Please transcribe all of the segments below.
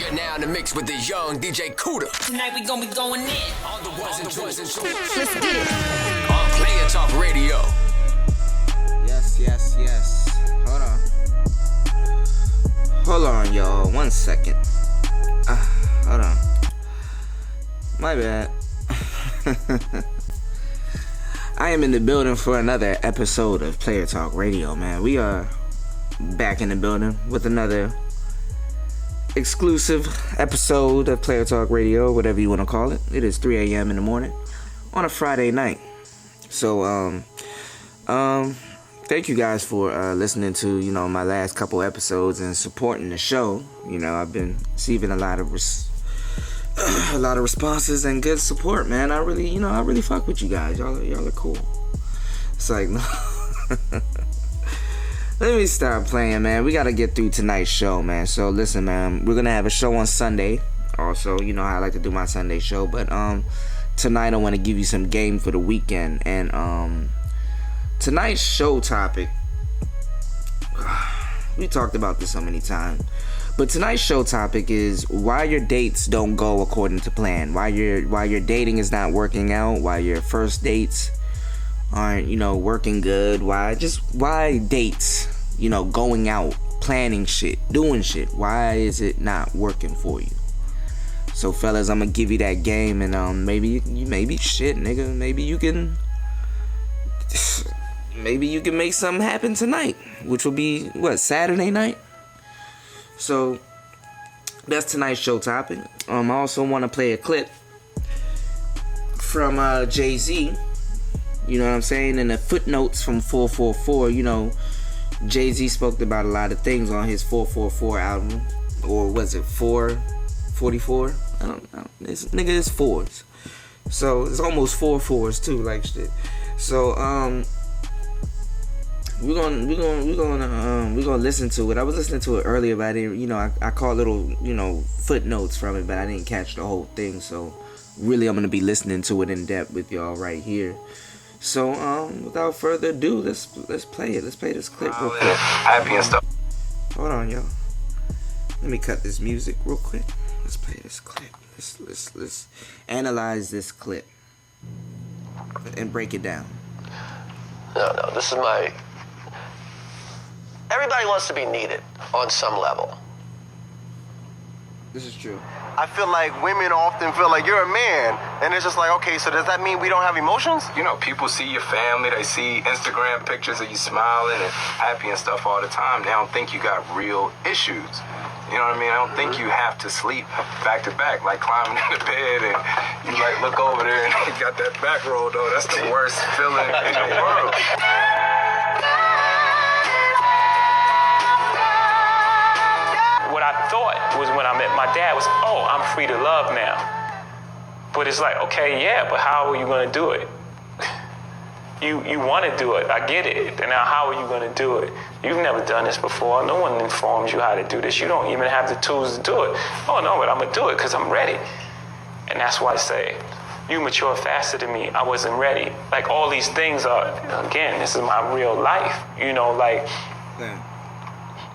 You're now in the mix with the young DJ Cuda. Tonight we gon' be going in. On the ones and twos and twos. Let's get it. On Player Talk Radio. Yes. Hold on, y'all. 1 second. Hold on. My bad. I am in the building for another episode of Player Talk Radio, man. We are back in the building with another exclusive episode of Player Talk Radio, whatever you want to call it. It is 3 a.m. in the morning on a Friday night. So, thank you guys for listening to, my last couple episodes and supporting the show. I've been receiving a lot of responses and good support, man. I really fuck with you guys. Y'all are cool. It's like, no. Let me stop playing, man. We gotta get through tonight's show, man. So listen, man, we're gonna have a show on Sunday. Also, you know how I like to do my Sunday show, but tonight I want to give you some game for the weekend. And tonight's show topic, we talked about this so many times, but tonight's show topic is why your dates don't go according to plan. Why your dating is not working out. Why your first dates aren't, working good. Why dates, going out, planning shit, doing shit. Why is it not working for you? So fellas, I'm gonna give you that game, and maybe shit, nigga. Maybe you can make something happen tonight, which will be Saturday night. So that's tonight's show topic. I also want to play a clip from Jay-Z. You know what I'm saying? In the footnotes from 444, Jay-Z spoke about a lot of things on his 444 album. Or was it 444? I don't know. It's fours. So it's almost 4 fours too, like shit. So we're gonna listen to it. I was listening to it earlier, but I didn't, I caught little, footnotes from it, but I didn't catch the whole thing. So really, I'm gonna be listening to it in depth with y'all right here. So, without further ado, let's play it. Let's play this clip real quick. Happy and stuff. Hold on, y'all. Let me cut this music real quick. Let's play this clip. Let's analyze this clip and break it down. No, this is my... Everybody wants to be needed on some level. This is true. I feel like women often feel like you're a man, and it's just like, okay, so does that mean we don't have emotions? People see your family, they see Instagram pictures of you smiling and happy and stuff all the time. They don't think you got real issues. You know what I mean? I don't think you have to sleep back to back, like climbing in the bed and you look over there and you got that back roll though. That's the worst feeling in the world. What I thought was when I met my dad was, I'm free to love now. But it's like, okay, yeah, but how are you going to do it? You want to do it. I get it. And now how are you going to do it? You've never done this before. No one informs you how to do this. You don't even have the tools to do it. Oh, no, but I'm going to do it because I'm ready. And that's why I say, you mature faster than me. I wasn't ready. Like all these things are, again, this is my real life. Damn.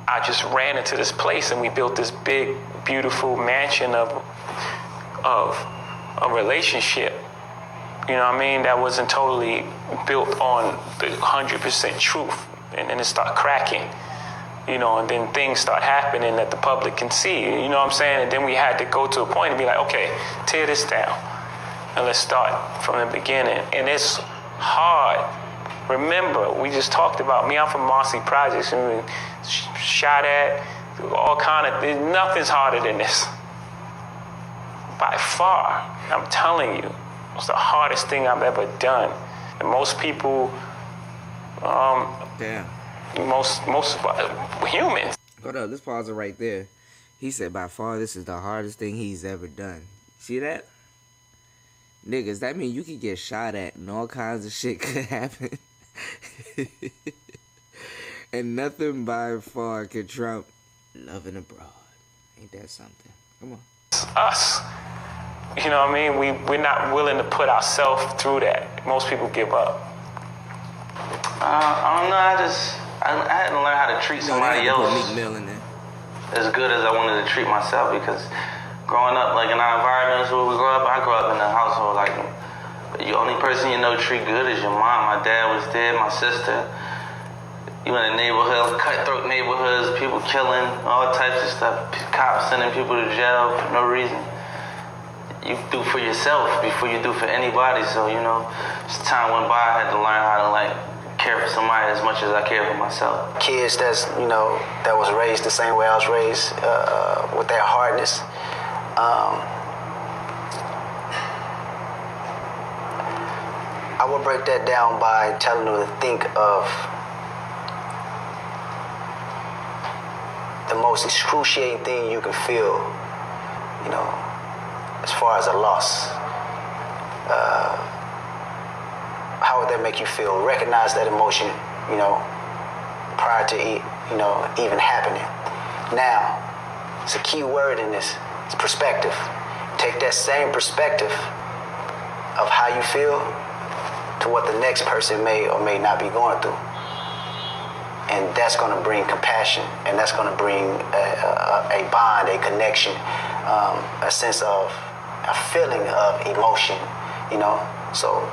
I just ran into this place and we built this big, beautiful mansion of a relationship. You know what I mean? That wasn't totally built on the 100% truth. And then it started cracking, and then things start happening that the public can see, you know what I'm saying? And then we had to go to a point and be like, okay, tear this down and let's start from the beginning. And it's hard. Remember, we just talked about me. I'm from Marcy Projects and we shot at all kind of. Nothing's harder than this. By far, I'm telling you, it's the hardest thing I've ever done. And most people, most humans. Hold up, let's pause it right there. He said, by far, this is the hardest thing he's ever done. See that? Niggas, that mean you could get shot at and all kinds of shit could happen. And nothing by far could trump loving abroad. Ain't that something? Come on. Us. You know what I mean? We're not willing to put ourselves through that. Most people give up. I don't know. I had to learn how to treat somebody else. Meek Mill in there. as good as I wanted to treat myself, because growing up, like in our environments where we grew up, I grew up in a household like the only person you know treat good is your mom. My dad was dead, my sister. You in a neighborhood, cutthroat neighborhoods, people killing, all types of stuff, cops sending people to jail for no reason. You do for yourself before you do for anybody. So, you know, as time went by, I had to learn how to like care for somebody as much as I care for myself. Kids that's, you know, that was raised the same way I was raised, with that hardness. I would break that down by telling them to think of the most excruciating thing you can feel, you know, as far as a loss. How would that make you feel? Recognize that emotion, you know, prior to it, you know, even happening. Now, it's a key word in this. It's perspective. Take that same perspective of how you feel to what the next person may or may not be going through. And that's going to bring compassion, and that's going to bring a bond, a connection, a sense of, a feeling of emotion, you know? So,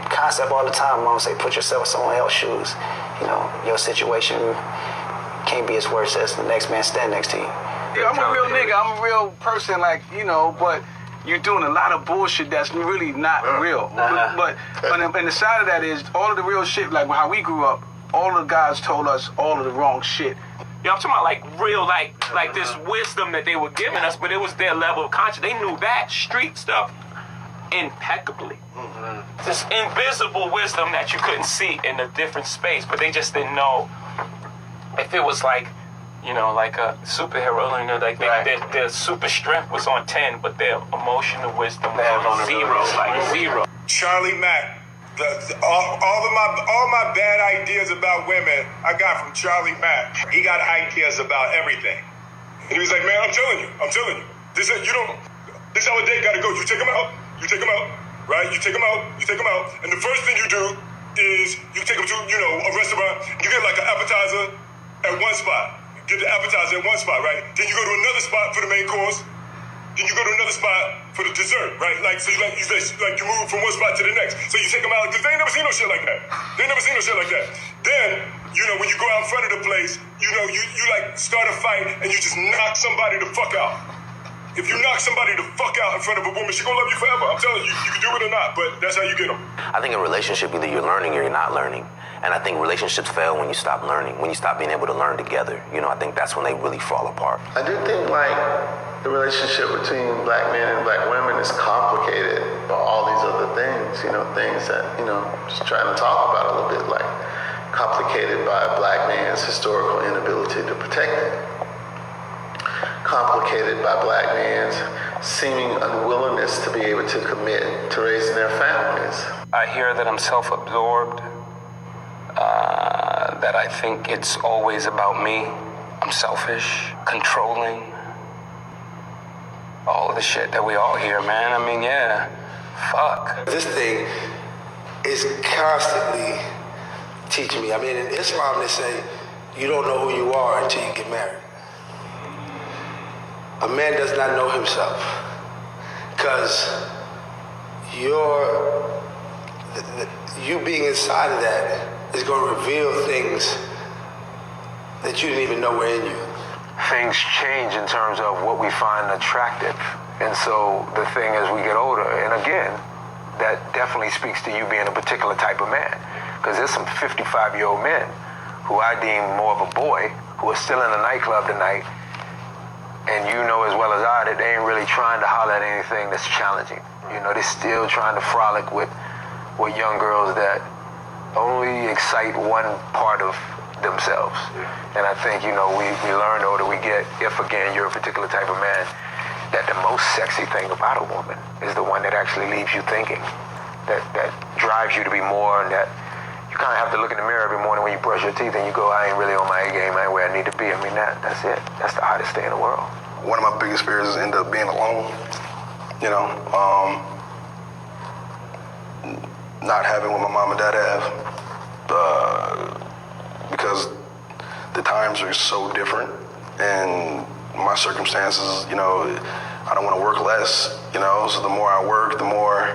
concept all the time, mom say, put yourself in someone else's shoes. You know, your situation can't be as worse as the next man standing next to you. Yeah, I'm a real nigga, I'm a real person, like, you know, but you're doing a lot of bullshit that's really not real. But and the side of that is, all of the real shit, like how we grew up, all the guys told us all of the wrong shit. Yeah, I'm talking about like real, like this wisdom that they were giving us, but it was their level of conscience. They knew that street stuff impeccably. This invisible wisdom that you couldn't see in a different space, but they just didn't know if it was like, you know, like a superhero, you know, like their super strength was on 10, but their emotional wisdom was on 0, like 0. Charlie Mack. All my bad ideas about women, I got from Charlie Mack. He got ideas about everything. And he was like, man, I'm telling you. This is how a date gotta go. You take them out, right? You take them out. And the first thing you do is you take them to, you know, a restaurant. You get like an appetizer at one spot. Get the appetizer at one spot, right? Then you go to another spot for the main course. Then you go to another spot for the dessert, right? Like, so you move from one spot to the next. So you take them out, because they ain't never seen no shit like that. Then, you know, when you go out in front of the place, you know, you like start a fight and you just knock somebody the fuck out. If you knock somebody the fuck out in front of a woman, she gonna love you forever. I'm telling you, you can do it or not, but that's how you get them. I think in a relationship, either you're learning or you're not learning. And I think relationships fail when you stop learning, when you stop being able to learn together. You know, I think that's when they really fall apart. I do think, like, the relationship between black men and black women is complicated by all these other things, you know, things that, you know, just trying to talk about a little bit, like complicated by a black man's historical inability to protect it. Complicated by black men's seeming unwillingness to be able to commit to raising their families. I hear that I'm self-absorbed, that I think it's always about me. I'm selfish, controlling, all of the shit that we all hear, man. I mean, yeah, fuck. This thing is constantly teaching me. I mean, in Islam, they say you don't know who you are until you get married. A man does not know himself, because you being inside of that is going to reveal things that you didn't even know were in you. Things change in terms of what we find attractive. And so the thing as we get older, and again, that definitely speaks to you being a particular type of man. Because there's some 55-year-old men who I deem more of a boy, who are still in the nightclub tonight, and you know as well as I that they ain't really trying to holler at anything that's challenging. You know, they're still trying to frolic with young girls that only excite one part of themselves. And I think, you know, we learn the older we get, if again you're a particular type of man, that the most sexy thing about a woman is the one that actually leaves you thinking, that drives you to be more, and that you kind of have to look in the mirror every morning when you brush your teeth and you go, I ain't really on my A game, I ain't where I need to be. I mean, that's it. That's the hottest thing in the world. One of my biggest fears is end up being alone, you know, not having what my mom and dad have, because the times are so different. and my circumstances, you know, I don't want to work less, you know, so the more I work, the more,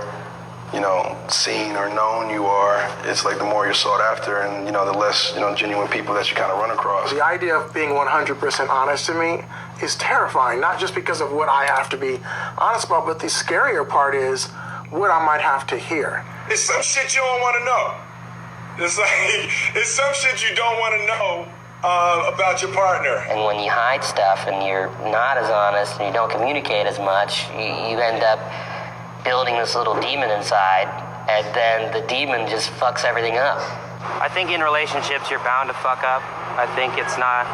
you know, seen or known you are. It's like the more you're sought after, and, you know, the less, you know, genuine people that you kind of run across. The idea of being 100% honest to me is terrifying, not just because of what I have to be honest about, but the scarier part is what I might have to hear. It's some shit you don't want to know. It's like, it's some shit you don't want to know about your partner. And when you hide stuff and you're not as honest and you don't communicate as much, you end up building this little demon inside, and then the demon just fucks everything up. I think in relationships you're bound to fuck up. I think it's not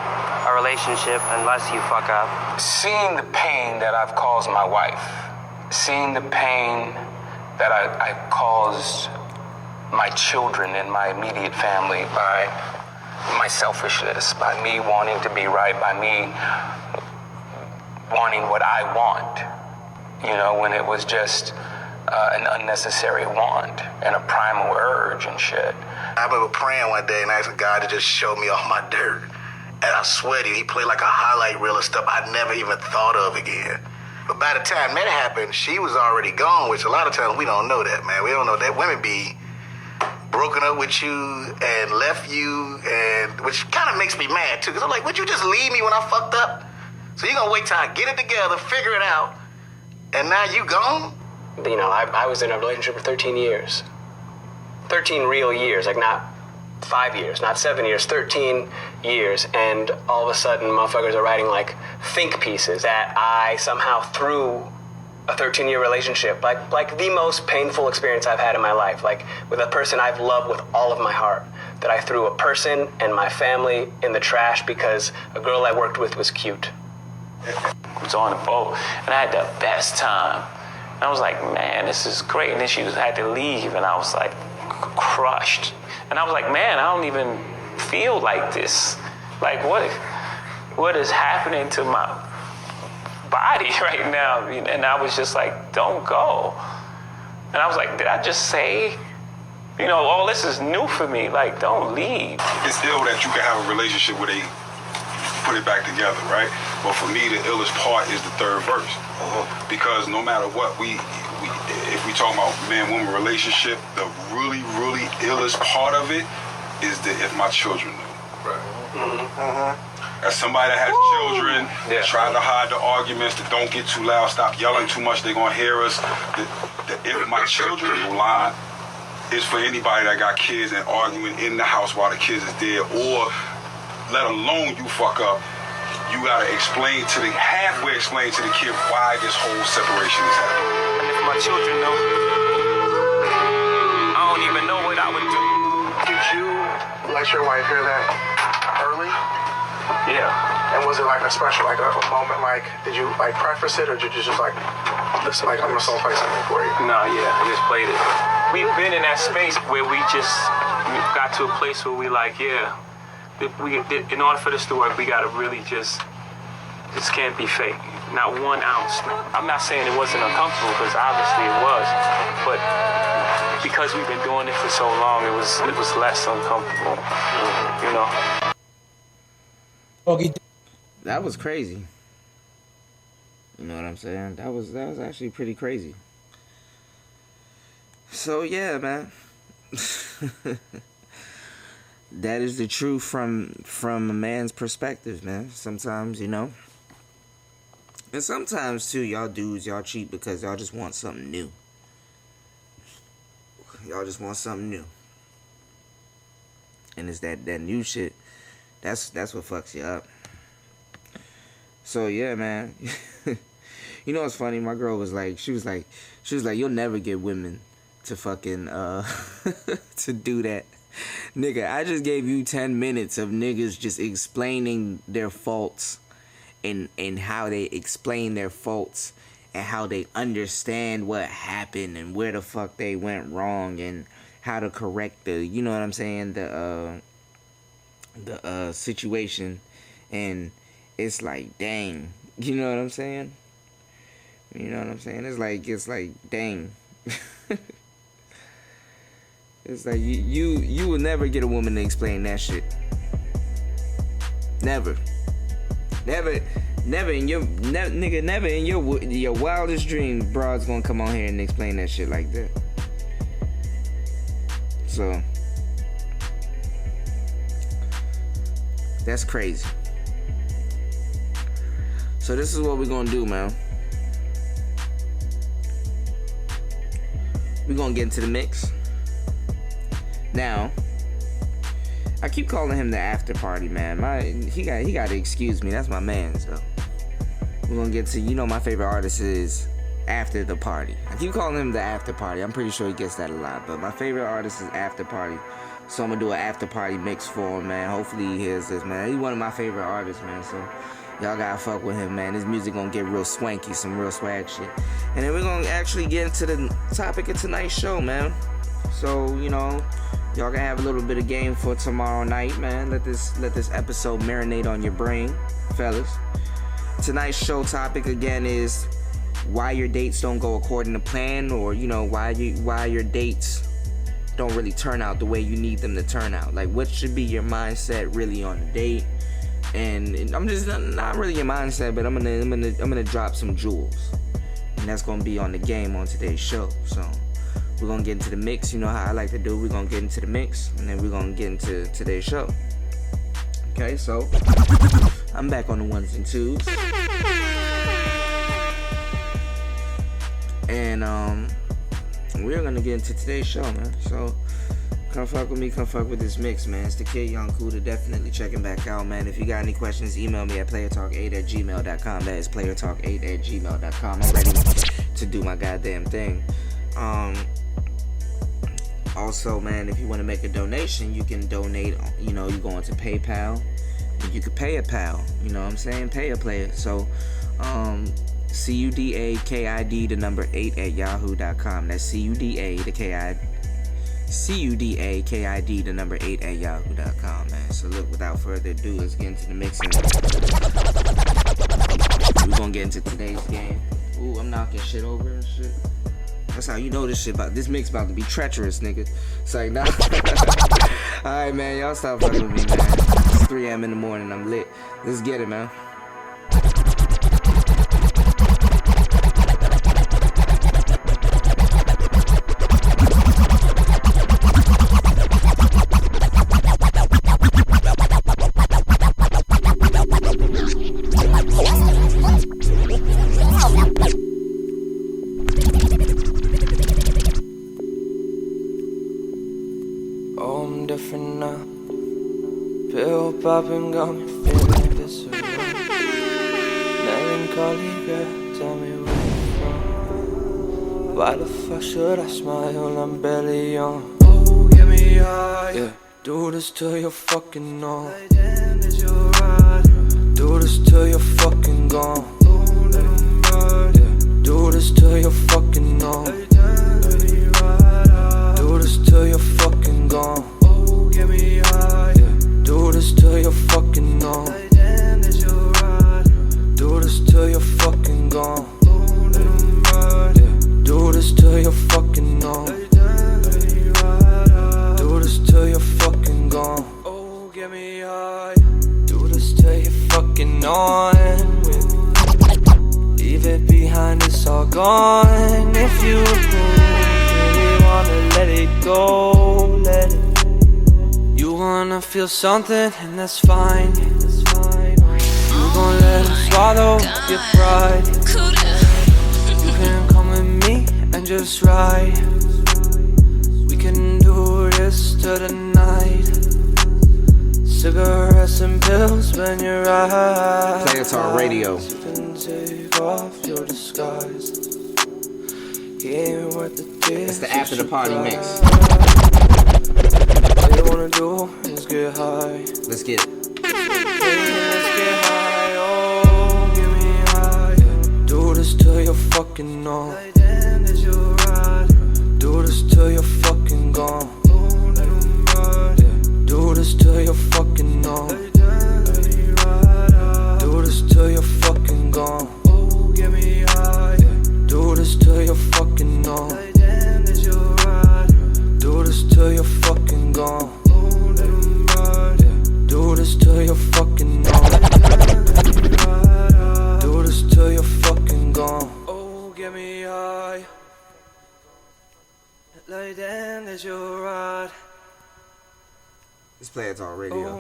a relationship unless you fuck up. Seeing the pain that I've caused my wife, seeing the pain that I've caused my children and my immediate family by my selfishness, by me wanting to be right, by me wanting what I want, you know, when it was just an unnecessary want and a primal urge and shit. I remember praying one day and I asked God to just show me all my dirt. And I swear to you, he played like a highlight reel of stuff I never even thought of again. But by the time that happened, she was already gone, which a lot of times we don't know that, man. We don't know that women be broken up with you and left you, and which kind of makes me mad too, because I'm like, would you just leave me when I fucked up? So you're gonna wait till I get it together, figure it out, and now you gone? You know, I was in a relationship for 13 years. 13 real years, like not 5 years, not 7 years, 13 years, and all of a sudden motherfuckers are writing like think pieces that I somehow threw a 13-year relationship, like the most painful experience I've had in my life, like with a person I've loved with all of my heart, that I threw a person and my family in the trash because a girl I worked with was cute. I was on a boat, and I had the best time. And I was like, man, this is great. And then she had to leave, and I was like crushed. And I was like, man, I don't even feel like this. Like, what is happening to my body right now? And I was just like, don't go. And I was like, did I just say, you know, all this is new for me. Like, don't leave. It's ill that you can have a relationship where they put it back together, right? But for me, the illest part is the third verse. Because no matter what, if we talk about man-woman relationship, the really, really illest part of it is that if my children knew. Right. As somebody that has children, try to hide the arguments, that don't get too loud, stop yelling too much, they're gonna hear us. If my children will line, is for anybody that got kids and arguing in the house while the kids is there, or let alone you fuck up, you gotta halfway explain to the kid why this whole separation is happening. And if my children know, I don't even know what I would do. Did you let your wife hear that early? Yeah. And was it like a special, like a moment, like, did you like preface it, or did you just like, listen, like, I'm gonna play something for you? No, yeah, I just played it. We've been in that space where we just got to a place where we like, yeah, in order for this to work, we gotta really this can't be fake. Not 1 ounce. I'm not saying it wasn't uncomfortable, because obviously it was, but because we've been doing it for so long, it was less uncomfortable, you know? That was crazy. You know what I'm saying? That was actually pretty crazy. So yeah, man. That is the truth from a man's perspective, man. Sometimes, you know. And sometimes too, y'all dudes, y'all cheat because y'all just want something new. Y'all just want something new. And it's that new shit. That's what fucks you up. So yeah, man. You know what's funny? My girl was like, she was like, you'll never get women to fucking to do that. Nigga, I just gave you 10 minutes of niggas just explaining their faults and how they explain their faults and how they understand what happened and where the fuck they went wrong and how to correct the, you know what I'm saying, the situation. And it's like, dang, you know what I'm saying? You know what I'm saying? It's like, dang. It's like you will never get a woman to explain that shit. Never. Never in your wildest dreams, broad's gonna come on here and explain that shit like that. So that's crazy. So this is what we're gonna do, man. We're gonna get into the mix. Now, I keep calling him the after party, man. He got to excuse me. That's my man. So we're gonna get to, my favorite artist is After the Party. I keep calling him the after party. I'm pretty sure he gets that a lot, but my favorite artist is After Party. So I'm gonna do an after party mix for him, man. Hopefully he hears this, man. He's one of my favorite artists, man. So y'all gotta fuck with him, man. His music gonna get real swanky, some real swag shit. And then we're gonna actually get into the topic of tonight's show, man. So, y'all gonna have a little bit of game for tomorrow night, man. Let this episode marinate on your brain, fellas. Tonight's show topic again is why your dates don't go according to plan, or why your dates don't really turn out the way you need them to turn out. Like, what should be your mindset really on a date? And I'm just not really your mindset, but I'm gonna drop some jewels, and that's gonna be on the game on today's show. So we're gonna get into the mix. You know how I like to do. We're gonna get into the mix, and then we're gonna get into today's show. Okay, so I'm back on the ones and twos, and we're gonna get into today's show, man. So come fuck with me, come fuck with this mix, man. It's the kid Young Cuda. Definitely checking back out, man. If you got any questions, email me at playertalk8@gmail.com. That is playertalk8@gmail.com. I'm ready to do my goddamn thing. Also, man, if you want to make a donation, you can donate. You go into PayPal. You could pay a pal. You know what I'm saying? Pay a player. So, CUDAKID the number 8 at yahoo.com. That's CUDA the CUDAKID the number 8 at yahoo.com, man. So look, without further ado, let's get into the mixing. We're gonna get into today's game. Ooh, I'm knocking shit over and shit. That's how you know this mix about to be treacherous, nigga. It's like, nah. Alright, man, y'all stop fucking with me, man. It's 3 a.m. in the morning, I'm lit. Let's get it, man. Popping got me feeling visceral. Melancholy girl, tell me where you're from. Why the fuck should I smile? I'm barely young. Oh, get me high. Yeah, do this till you're fucking on. Do this till you're fucking gone. Yeah, do this till you're fucking on. Do this till you're fucking gone. Oh, get me high. Do this till you're fucking on. Do this till you're fucking gone. Do this till you're fucking on. Do this till you're fucking gone. Oh, get me high. Do this till you're fucking on. Leave it behind, it's all gone. If you really wanna let it go, let it. You wanna feel something, and that's fine. You gon' let him swallow your pride. You can come with me and just ride. We can do this till the night. Cigarettes and pills when you're right. Player Talk Radio. You can take off your disguise. He ain't worth the tears. It's the After the Party mix. All you wanna do is get high. Let's get it. Let's get high, oh, get me high. Do this till you're fucking on. Do this till you're fucking gone. Do this till you're fucking on. Do this till you're fucking gone. Oh, get me high. Do this till you're fucking on. Do this till you're fucking gone. Do this Play Talk Radio.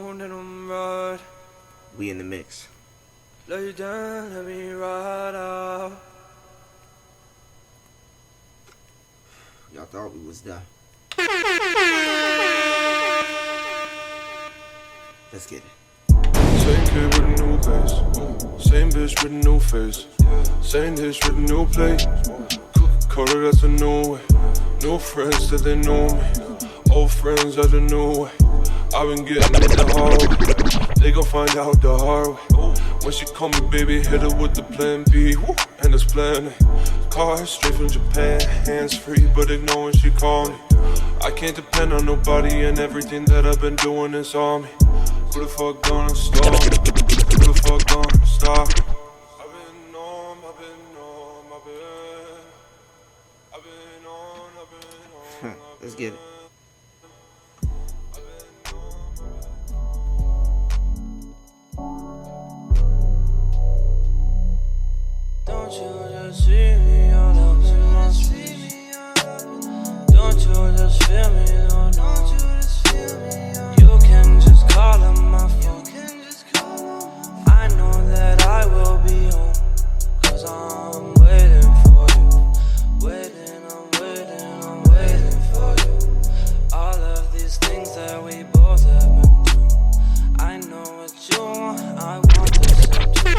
We in the mix. Lay you down, let me ride out. Y'all thought we was done. Let's get it. Same kid with a new face. Same bitch with a new face. Same dish with a new plate. Coca-Cola, that's a new way. New friends that they know me. Old friends are the new way. I've been getting it the hard way. They gon' find out the hard way. When she call me baby, hit her with the plan B. Woo, and it's plan A. Car straight from Japan, hands free, but ignore when she call me. I can't depend on nobody, and everything that I've been doing is on me. Who the fuck gonna stop? Who the fuck gonna stop? Let's get it. Don't you just see me all up in my sleep? Don't you just feel me? Oh no. You can just call on my phone. I know that I will be home. Cause I'm waiting for you. I'm waiting for you. All of these things that we both have been through. I know what you want, I want the same too.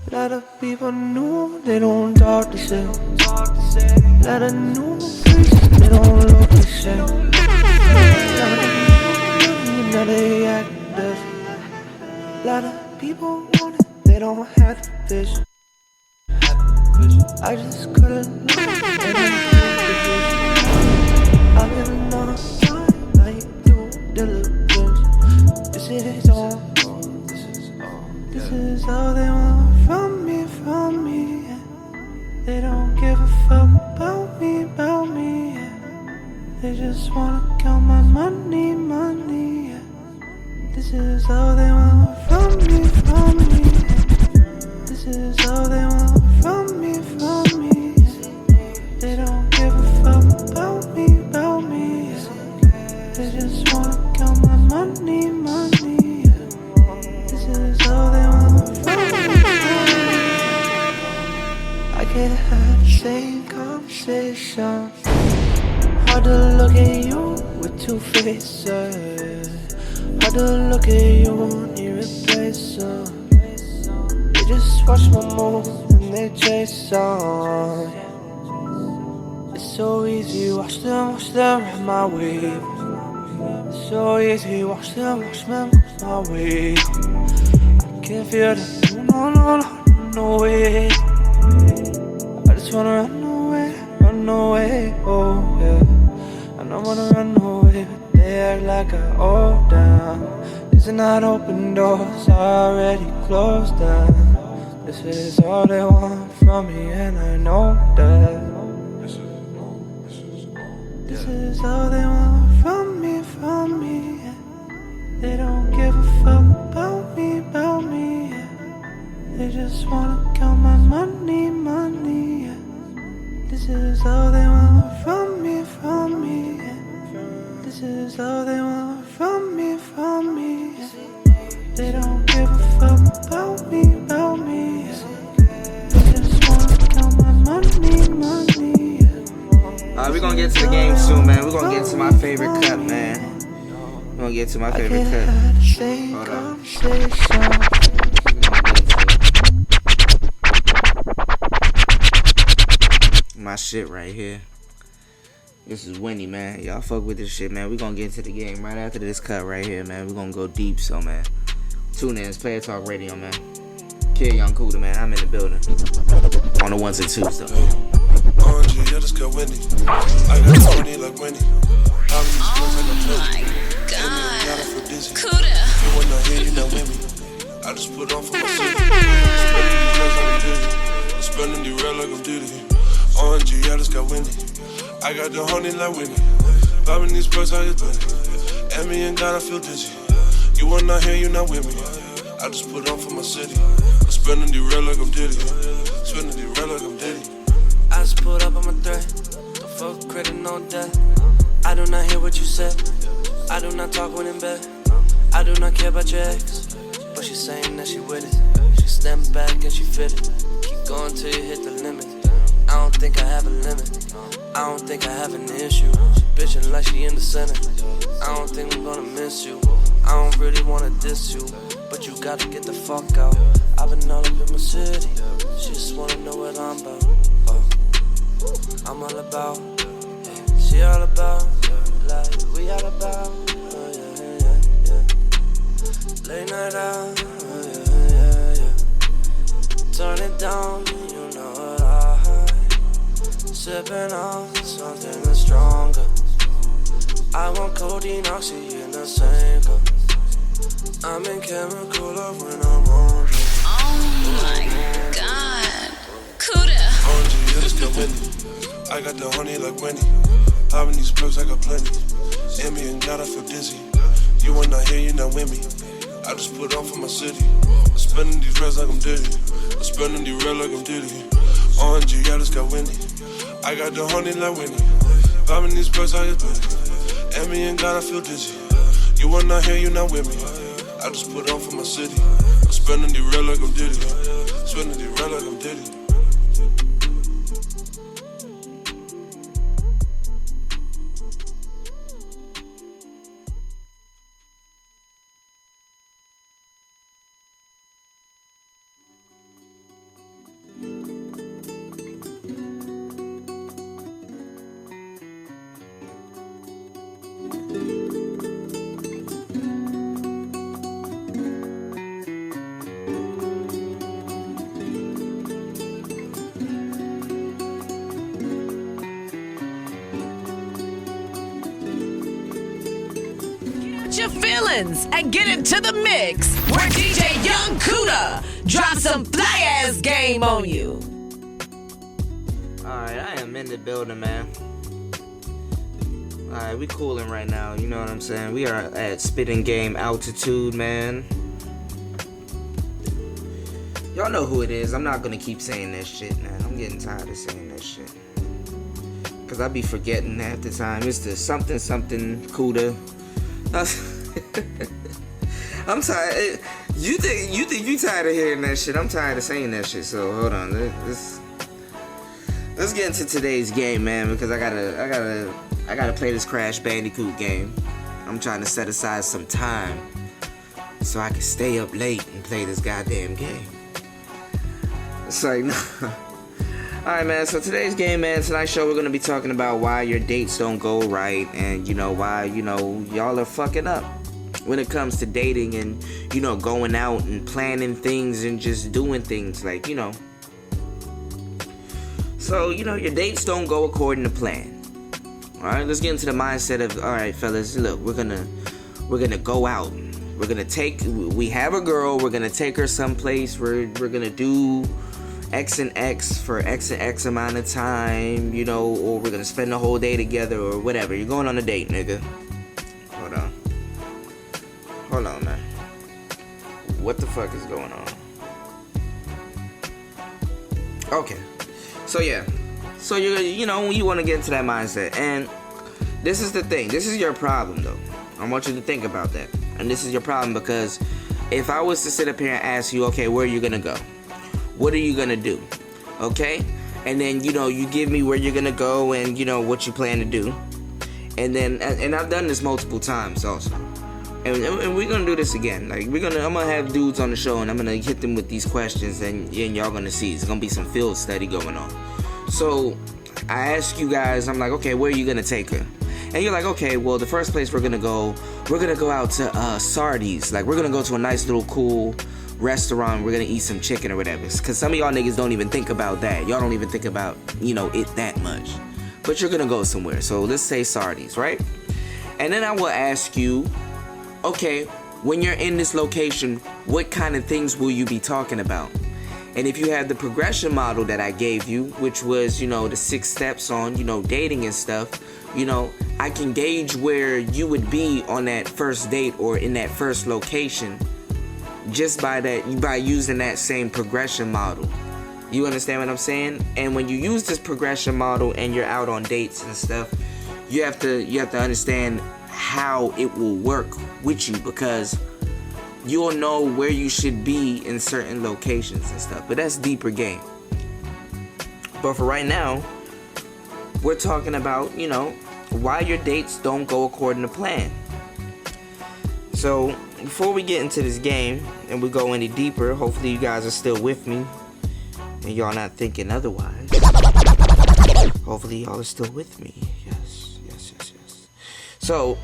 A lot of people know they don't talk the same. A lot of new faces, they don't look the same. A lot of new, now they act different. A lot of people want it, they don't have the vision. I just couldn't know, and I've been on a time like due diligence. This is all. This is all they want from me, yeah. They don't give a fuck about me, yeah. They just wanna count my money, yeah. This is all they want from me, yeah. This is all they want from me, yeah. They don't give a fuck about me, yeah. They just wanna count my money, yeah. This is all they want from me. I can't have the same conversation. Hard to look at you with two faces. Hard to look at you and replace them. They just watch my moves and they chase on. It's so easy, watch them ride my wave. It's so easy, watch them my way. I can't feel the no way. I just wanna run away, oh yeah. I don't wanna run away, but they act like I owe them. These are not open doors, I already closed them. This is all they want from me, and I know that. This is all they want from me, yeah. They don't give a fuck about me, yeah. They just wanna count my money, yeah. This is all they want from me, yeah. This is all they want from me, yeah. They don't give a fuck about me, yeah. They just wanna count my money, yeah. Alright, we're gonna get to the game soon, man. We're gonna get to my favorite cut, man. We're gonna get to my favorite cut. Hold on. My shit right here. This is Winnie, man. Y'all fuck with this shit, man. We gonna get into the game right after this cut right here, man. We gonna go deep, so, man. Tune in. It's Player Talk Radio, man. Kid Young Cooler, man. I'm in the building. On the ones and twos, though. ONG, I just got Winnie. I got Winnie like Winnie. Oh my God. Cuda. You wanna hear you not with me. I just put on for my city. Spending the real like I'm Diddy. ONG, I just got Winnie. I got the honey like Winnie. Bobbing these bucks, I get Winnie. And me and God, I feel dizzy. You wanna hear you not with me. I just put on for my city. Spending the real like I'm Diddy. Spending the real like I'm Diddy. I just put up on my threat. Don't fuck credit, no debt. I do not hear what you said. I do not talk when in bed. I do not care about your ex. But she's saying that she with it. She stepping back and she fit it. Keep going till you hit the limit. I don't think I have a limit. I don't think I have an issue. She bitching like she in the center. I don't think I'm gonna miss you. I don't really wanna diss you, but you gotta get the fuck out. I've been all up in my city. She just wanna know what I'm about. I'm all about, yeah. She all about, like we all about, yeah. Late night out, yeah. Turn it down, you know what I heard. Sipping on something that's stronger. I want codeine, oxy in the same cup. I'm in chemical love when I'm on you. Oh my God, Cuda. ONG, I just got Winnie. I got the honey like Winnie. Popping these pills, I got plenty. And me and God, I feel dizzy. You wanna hear you not with me. I just put on for my city. I'm spending these reds like I'm Diddy. I'm spending the real like I'm Diddy. ONG, I just got Winnie. I got the honey like Winnie. Popping these pills, I get plenty. And me and God, I feel dizzy. You wanna hear you not with me. I just put on for my city. I'm spending the real like I'm Diddy. Spending the real like I'm Diddy. Your feelings and get into the mix where DJ Young Cuda drops some fly ass game on you. Alright, I am in the building, man. Alright, we cooling right now, you know what I'm saying? We are at spitting game altitude, man. Y'all know who it is. I'm not gonna keep saying that shit, man. I'm getting tired of saying that shit. Cause I be forgetting half the time. It's the something Cuda. I'm tired. You think you tired of hearing that shit? I'm tired of saying that shit. So hold on. Let's get into today's game, man. Because I gotta play this Crash Bandicoot game. I'm trying to set aside some time so I can stay up late and play this goddamn game. It's like, no. Alright, man, so today's game, man, tonight's show, we're going to be talking about why your dates don't go right and, why, y'all are fucking up when it comes to dating and, going out and planning things and just doing things, like, So, your dates don't go according to plan. Alright, let's get into the mindset of, alright, fellas, look, we're gonna go out. We have a girl, we're going to take her someplace, we're going to do X and X for X and X amount of time, you know, or we're gonna spend the whole day together or whatever. You're going on a date, nigga. Hold on, man. What the fuck is going on? Okay. So yeah. So you know, you want to get into that mindset. And this is the thing. This is your problem, though. I want you to think about that. And this is your problem because if I was to sit up here and ask you, okay, where are you going to go? What are you going to do? Okay? And then, you know, you give me where you're going to go and, you know, what you plan to do. And then, and I've done this multiple times also. And we're going to do this again. Like, I'm going to have dudes on the show and I'm going to hit them with these questions and y'all going to see. It's going to be some field study going on. So, I ask you guys, I'm like, okay, where are you going to take her? And you're like, okay, well, the first place we're going to go out to Sardi's. Like, we're going to go to a nice little cool restaurant. We're going to eat some chicken or whatever. Because some of y'all niggas don't even think about that. Y'all don't even think about, you know, it that much. But you're going to go somewhere. So, let's say Sardi's, right? And then I will ask you, okay, when you're in this location, what kind of things will you be talking about? And if you have the progression model that I gave you, which was, you know, the 6 steps on, you know, dating and stuff, you know, I can gauge where you would be on that first date or in that first location just by using that same progression model. You understand what I'm saying? And when you use this progression model and you're out on dates and stuff, you have to understand how it will work with you because you'll know where you should be in certain locations and stuff. But that's deeper game. But for right now, we're talking about, you know, why your dates don't go according to plan. So, before we get into this game and we go any deeper, hopefully you guys are still with me and y'all not thinking otherwise. Hopefully y'all are still with me. Yes. So,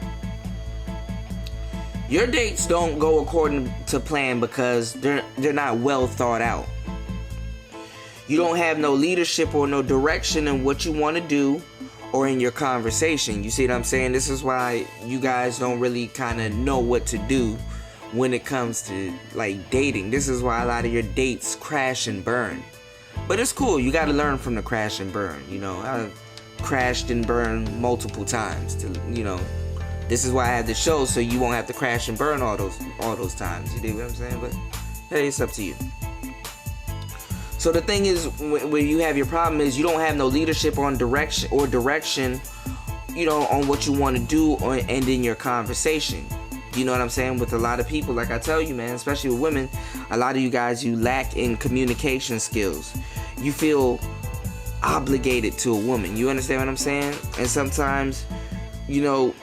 your dates don't go according to plan because they're not well thought out. You don't have no leadership or no direction in what you want to do or in your conversation. You see what I'm saying? This is why you guys don't really kind of know what to do when it comes to like dating. This is why a lot of your dates crash and burn. But it's cool. You got to learn from the crash and burn. You know, I've crashed and burned multiple times to, you know. This is why I have the show, so you won't have to crash and burn all those times. You dig what I'm saying? But hey, it's up to you. So the thing is, where you have your problem is you don't have no leadership on direction, you know, on what you want to do and in your conversation. You know what I'm saying? With a lot of people, like I tell you, man, especially with women, a lot of you guys, you lack in communication skills. You feel obligated to a woman. You understand what I'm saying? And sometimes, you know,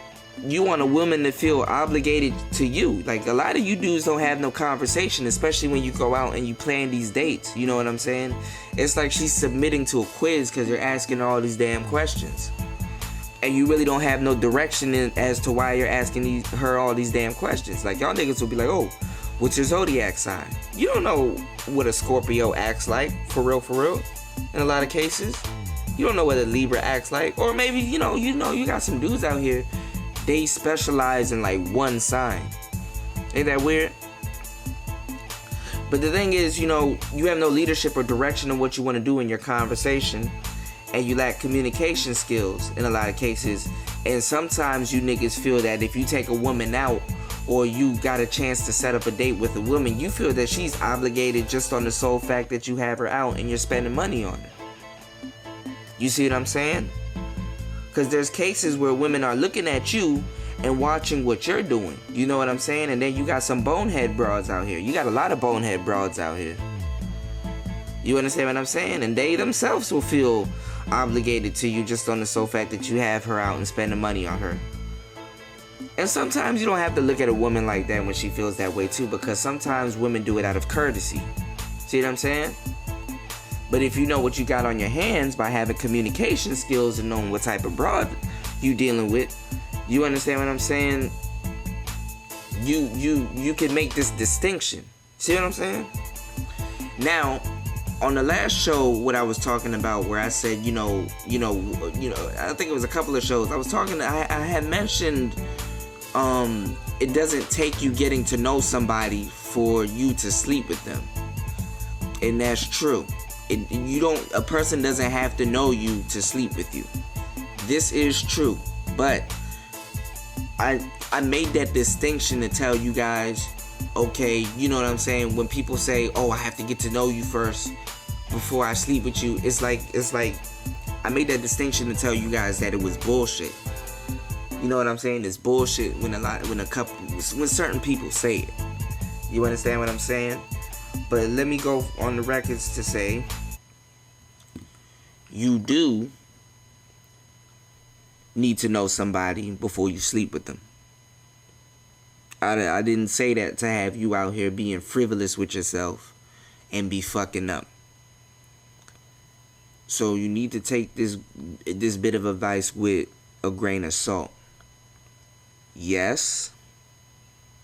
you want a woman to feel obligated to you. Like, a lot of you dudes don't have no conversation, especially when you go out and you plan these dates. You know what I'm saying? It's like she's submitting to a quiz because you're asking her all these damn questions. And you really don't have no direction as to why you're asking her all these damn questions. Like, y'all niggas will be like, oh, what's your zodiac sign? You don't know what a Scorpio acts like, for real, in a lot of cases. You don't know what a Libra acts like. Or maybe, you know, you got some dudes out here, they specialize in like one sign. Ain't that weird? But the thing is, you know, you have no leadership or direction on what you want to do in your conversation, and you lack communication skills in a lot of cases. And sometimes you niggas feel that if you take a woman out or you got a chance to set up a date with a woman, you feel that she's obligated just on the sole fact that you have her out and you're spending money on her. You see what I'm saying? Because there's cases where women are looking at you and watching what you're doing. You know what I'm saying? And then you got some bonehead broads out here. You got a lot of bonehead broads out here. You understand what I'm saying? And they themselves will feel obligated to you just on the sole fact that you have her out and spending money on her. And sometimes you don't have to look at a woman like that when she feels that way too, because sometimes women do it out of courtesy. See what I'm saying? But if you know what you got on your hands by having communication skills and knowing what type of broad you dealing with, you understand what I'm saying? You can make this distinction. See what I'm saying? Now, on the last show, what I was talking about, where I said, you know, I think it was a couple of shows. I had mentioned, it doesn't take you getting to know somebody for you to sleep with them. And that's true. A person doesn't have to know you to sleep with you. This is true, but I made that distinction to tell you guys, okay, you know what I'm saying? When people say, oh, I have to get to know you first before I sleep with you, it's like I made that distinction to tell you guys that it was bullshit. You know what I'm saying? It's bullshit when certain people say it. You understand what I'm saying? But let me go on the records to say, you do need to know somebody before you sleep with them. I didn't say that to have you out here being frivolous with yourself and be fucking up. So you need to take this bit of advice with a grain of salt. Yes,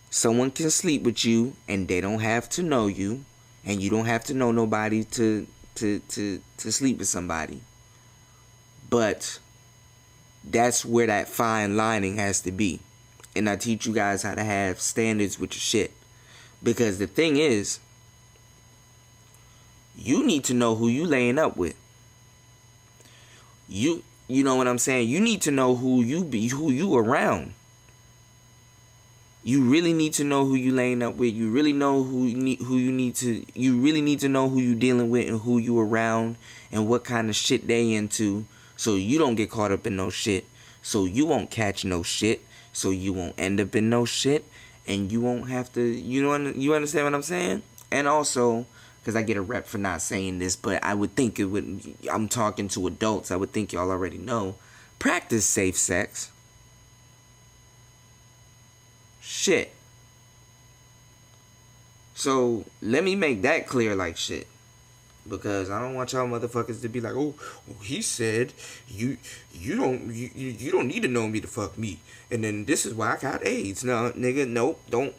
someone can sleep with you and they don't have to know you, and you don't have to know nobody to sleep with somebody. But that's where that fine lining has to be. And I teach you guys how to have standards with your shit. Because the thing is, you need to know who you laying up with. You know what I'm saying? You need to know who you around. You really need to know who you laying up with. You really know you really need to know who you dealing with and who you around and what kind of shit they into, so you don't get caught up in no shit. So you won't catch no shit. So you won't end up in no shit, and you won't have to, you understand what I'm saying? And also, because I get a rep for not saying this, but I would think I'm talking to adults, I would think y'all already know, practice safe sex. Shit. So, let me make that clear like shit. Because I don't want y'all motherfuckers to be like, oh, he said you don't need to know me to fuck me, and then this is why I got AIDS. No, nigga, nope, don't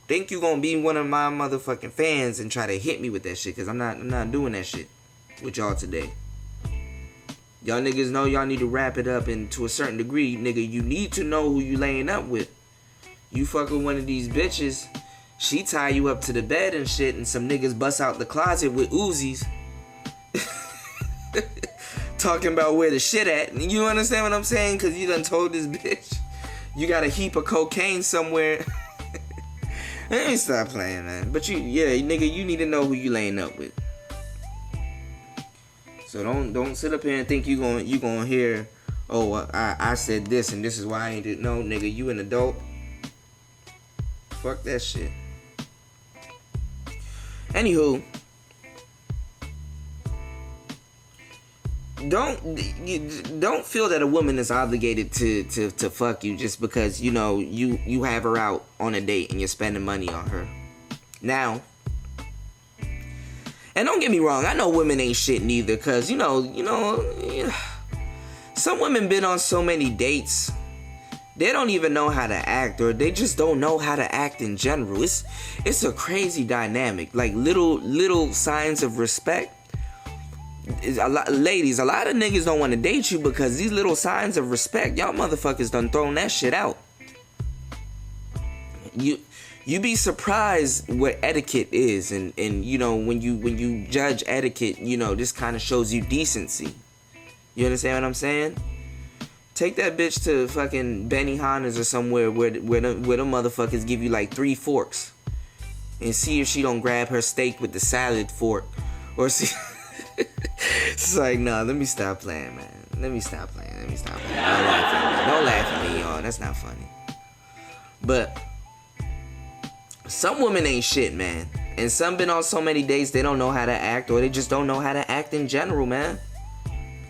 think you gonna be one of my motherfucking fans and try to hit me with that shit, because I'm not doing that shit with y'all today. Y'all niggas know y'all need to wrap it up, and to a certain degree, nigga, you need to know who you laying up with. You fuck with one of these bitches, she tie you up to the bed and shit, and some niggas bust out the closet with Uzis talking about where the shit at. You understand what I'm saying? Because you done told this bitch you got a heap of cocaine somewhere. Let me stop playing, man. But nigga, you need to know who you laying up with. So don't sit up here and think you gonna hear, oh, I said this and this is why I ain't did. No, nigga, you an adult. Fuck that shit. Anywho, don't feel that a woman is obligated to fuck you just because you have her out on a date and you're spending money on her. Now, and don't get me wrong, I know women ain't shit neither, cause some women been on so many dates, they don't even know how to act, or they just don't know how to act in general. It's a crazy dynamic. Like little signs of respect. Ladies, a lot of niggas don't want to date you because these little signs of respect, y'all motherfuckers done thrown that shit out. You be surprised what etiquette is, and when you judge etiquette, this kind of shows you decency. You understand what I'm saying? Take that bitch to fucking Benihana's or somewhere where the motherfuckers give you like 3 forks, and see if she don't grab her steak with the salad fork, or see. It's like, nah, let me stop playing, man. Let me stop playing. Don't laugh at me, y'all. That's not funny. But some women ain't shit, man. And some been on so many dates they don't know how to act, or they just don't know how to act in general, man.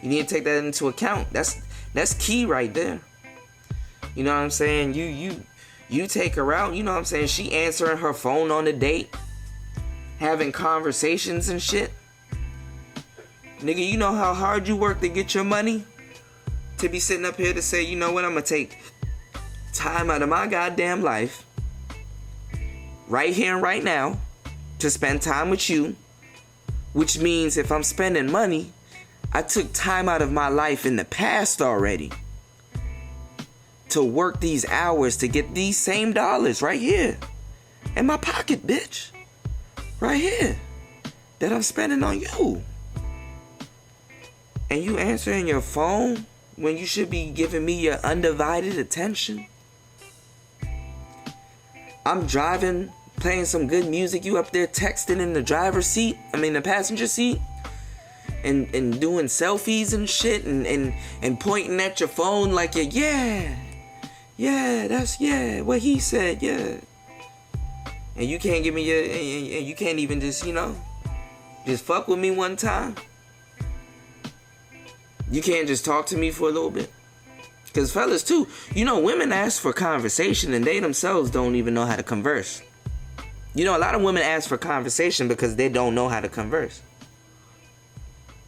You need to take that into account. That's key right there. You know what I'm saying? You take her out, you know what I'm saying? She answering her phone on the date, having conversations and shit. Nigga, you know how hard you work to get your money? To be sitting up here to say, you know what, I'm gonna take time out of my goddamn life, right here and right now, to spend time with you. Which means if I'm spending money, I took time out of my life in the past already to work these hours to get these same dollars right here in my pocket, bitch. Right here. that I'm spending on you. And you answering your phone when you should be giving me your undivided attention. I'm driving, playing some good music. You up there texting in the driver's seat. The passenger seat. And doing selfies and shit. And pointing at your phone like you're, yeah, what he said, yeah. And you can't give me your, and you can't even just, just fuck with me one time. You can't just talk to me for a little bit. Because fellas too, women ask for conversation and they themselves don't even know how to converse. A lot of women ask for conversation because they don't know how to converse.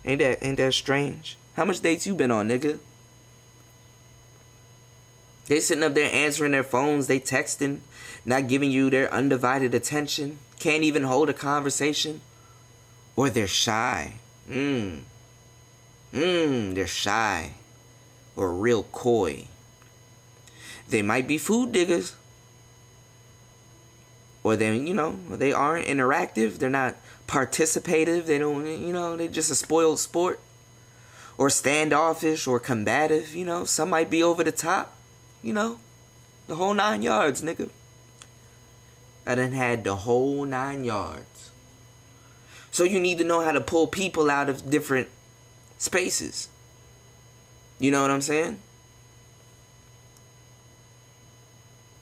Ain't that strange? How much dates you been on, nigga? They sitting up there answering their phones, they texting, not giving you their undivided attention, can't even hold a conversation. Or they're shy. They're shy. Or real coy. They might be food diggers. Or they, they aren't interactive. They're not participative. They don't, they're just a spoiled sport. Or standoffish or combative, Some might be over the top, The whole 9 yards, nigga. I done had the whole 9 yards. So you need to know how to pull people out of different spaces. You know what I'm saying?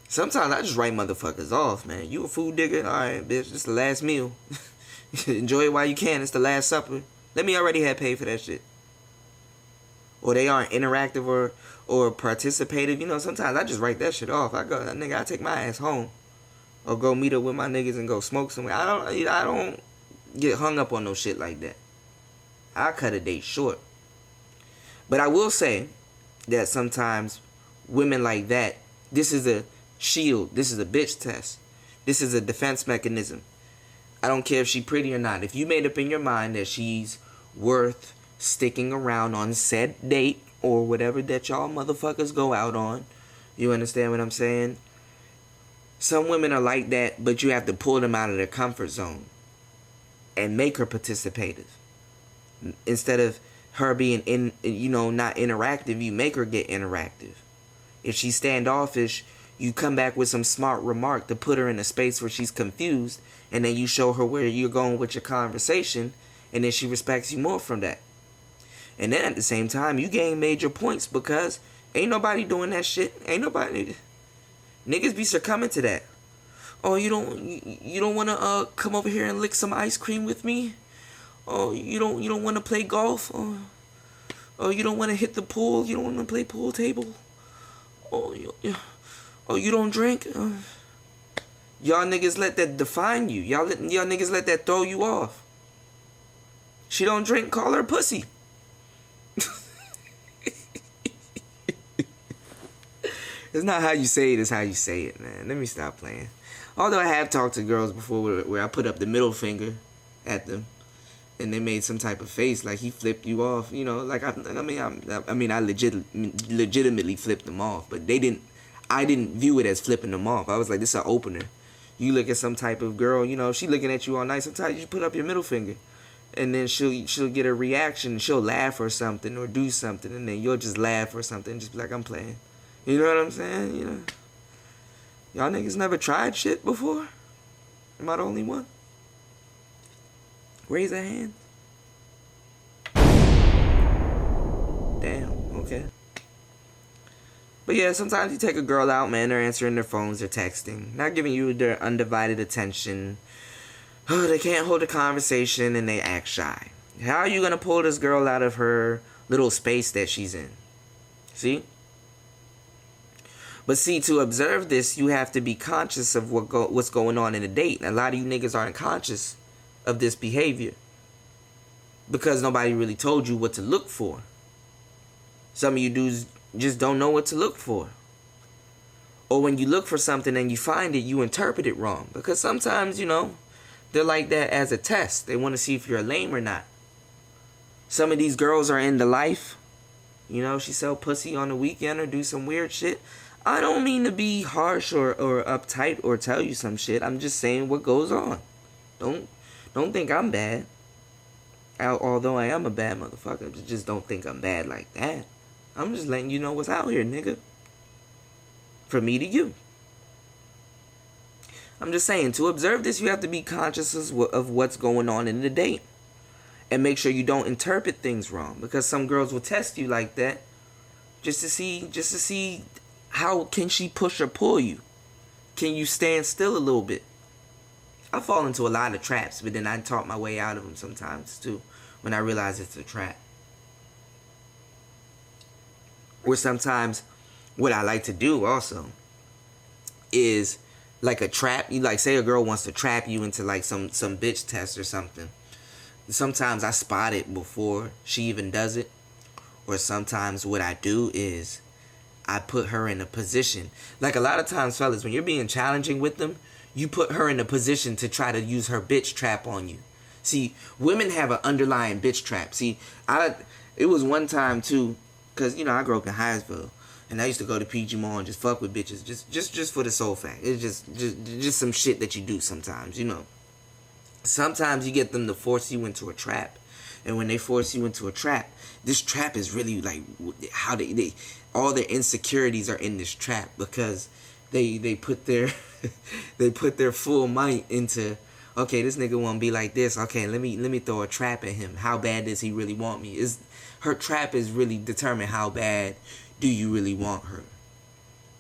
Sometimes I just write motherfuckers off, man. You a food digger? Alright, bitch, this the last meal. Enjoy it while you can. It's the last supper. Let me already have paid for that shit. Or they aren't interactive or participative. Sometimes I just write that shit off. I take my ass home. Or go meet up with my niggas and go smoke somewhere. I don't get hung up on no shit like that. I cut a date short. But I will say that sometimes women like that, this is a shield. This is a bitch test. This is a defense mechanism. I don't care if she pretty or not. If you made up in your mind that she's worth sticking around on said date or whatever that y'all motherfuckers go out on, you understand what I'm saying? Some women are like that, but you have to pull them out of their comfort zone and make her participative. Instead of her being not interactive, you make her get interactive. If she's standoffish, you come back with some smart remark to put her in a space where she's confused, and then you show her where you're going with your conversation, and then she respects you more from that. And then at the same time, you gain major points because ain't nobody doing that shit. Ain't nobody. Niggas be succumbing to that. Oh, you don't want to come over here and lick some ice cream with me? Oh, you don't want to play golf? Oh, you don't want to hit the pool? You don't want to play pool table? Oh, you don't drink? Y'all niggas let that define you. Y'all niggas let that throw you off. She don't drink, call her pussy. It's not how you say it, it's how you say it, man. Let me stop playing. Although I have talked to girls before where I put up the middle finger at them, and they made some type of face like he flipped you off. Like I legitimately flipped them off, but I didn't view it as flipping them off. I was like, this is an opener. You look at some type of girl, she looking at you all night. Sometimes you put up your middle finger, and then she'll get a reaction. She'll laugh or something or do something, and then you'll just laugh or something and just be like, I'm playing. You know what I'm saying? Y'all niggas never tried shit before? Am I the only one? Raise a hand. Damn, okay. But yeah, sometimes you take a girl out, man, they're answering their phones, they're texting, not giving you their undivided attention. Oh, they can't hold a conversation and they act shy. How are you gonna pull this girl out of her little space that she's in? See? But see, to observe this, you have to be conscious of what's going on in a date. A lot of you niggas aren't conscious of this behavior because nobody really told you what to look for. Some of you dudes just don't know what to look for. Or when you look for something and you find it, you interpret it wrong. Because sometimes, they're like that as a test. They want to see if you're lame or not. Some of these girls are into life. She sell pussy on the weekend or do some weird shit. I don't mean to be harsh or uptight or tell you some shit. I'm just saying what goes on. Don't think I'm bad. although I am a bad motherfucker, just don't think I'm bad like that. I'm just letting you know what's out here, nigga. From me to you. I'm just saying, to observe this, you have to be conscious of what's going on in the date. And make sure you don't interpret things wrong. Because some girls will test you like that. Just to see how can she push or pull you. Can you stand still a little bit? I fall into a lot of traps, but then I talk my way out of them sometimes too. When I realize it's a trap. Or sometimes what I like to do also is like a trap. You like say a girl wants to trap you into like some bitch test or something. Sometimes I spot it before she even does it. Or sometimes what I do is I put her in a position. Like a lot of times, fellas, when you're being challenging with them, you put her in a position to try to use her bitch trap on you. See, women have an underlying bitch trap. See, it was one time too, because, you know, I grew up in Hyattsville. And I used to go to PG Mall and just fuck with bitches. Just for the sole fact. It's just some shit that you do sometimes, you know. Sometimes you get them to force you into a trap. And when they force you into a trap, this trap is really like how they all their insecurities are in this trap, because they put their they put their full might into, okay, this nigga won't be like this. Okay, let me throw a trap at him. How bad does he really want me? Her trap is really determine how bad do you really want her,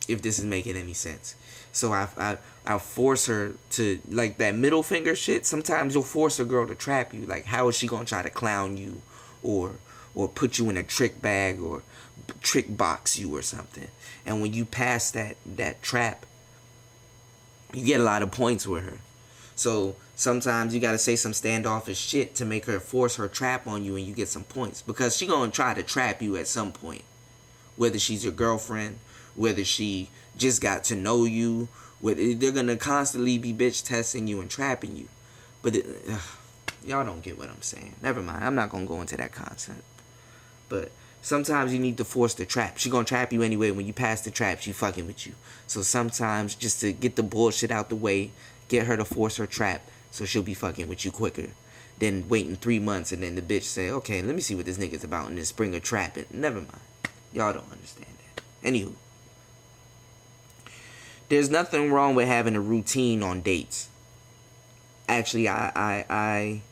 if this is making any sense. So I'll force her to, like that middle finger shit. Sometimes you'll force a girl to trap you. Like, how is she gonna try to clown you or put you in a trick bag or trick box you or something? And when you pass that trap, you get a lot of points with her. So sometimes you gotta say some standoffish shit to make her force her trap on you, and you get some points, because she gonna try to trap you at some point. Whether she's your girlfriend, whether she just got to know you, they're gonna constantly be bitch testing you and trapping you. But y'all don't get what I'm saying. Never mind. I'm not gonna go into that concept. But sometimes you need to force the trap. She gonna trap you anyway. When you pass the trap, she fucking with you. So sometimes, just to get the bullshit out the way, get her to force her trap, so she'll be fucking with you quicker than waiting 3 months and then the bitch say, okay, let me see what this nigga's about, and then spring a trap. Never mind. Y'all don't understand that. Anywho, there's nothing wrong with having a routine on dates. Actually, I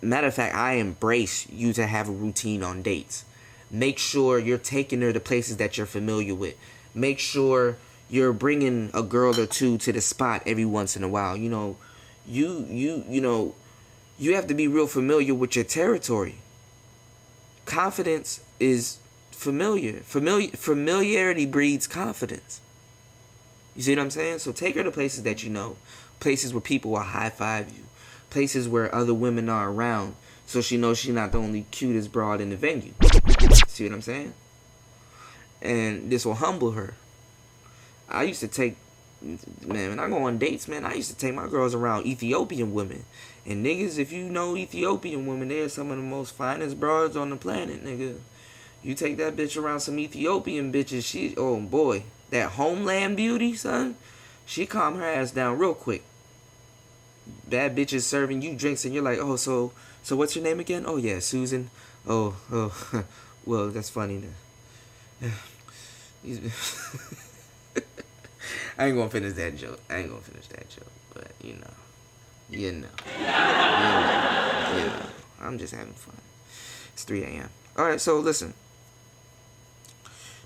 matter of fact, I embrace you to have a routine on dates. Make sure you're taking her to places that you're familiar with. Make sure you're bringing a girl or two to the spot every once in a while. You know, you have to be real familiar with your territory. Confidence is familiarity breeds confidence. You see what I'm saying? So take her to places that you know, places where people will high five you, places where other women are around, so she knows she's not the only cutest broad in the venue. See what I'm saying? And this will humble her. I used to take, man, when I go on dates, man, I used to take my girls around Ethiopian women. And niggas, if you know Ethiopian women, they're some of the most finest broads on the planet, nigga. You take that bitch around some Ethiopian bitches, oh boy, that homeland beauty, son, she calm her ass down real quick. Bad bitches serving you drinks and you're like, oh, so what's your name again? Oh yeah, Susan. Oh, well, that's funny. I ain't gonna finish that joke. But you know. I'm just having fun. It's 3 a.m. Alright, so listen.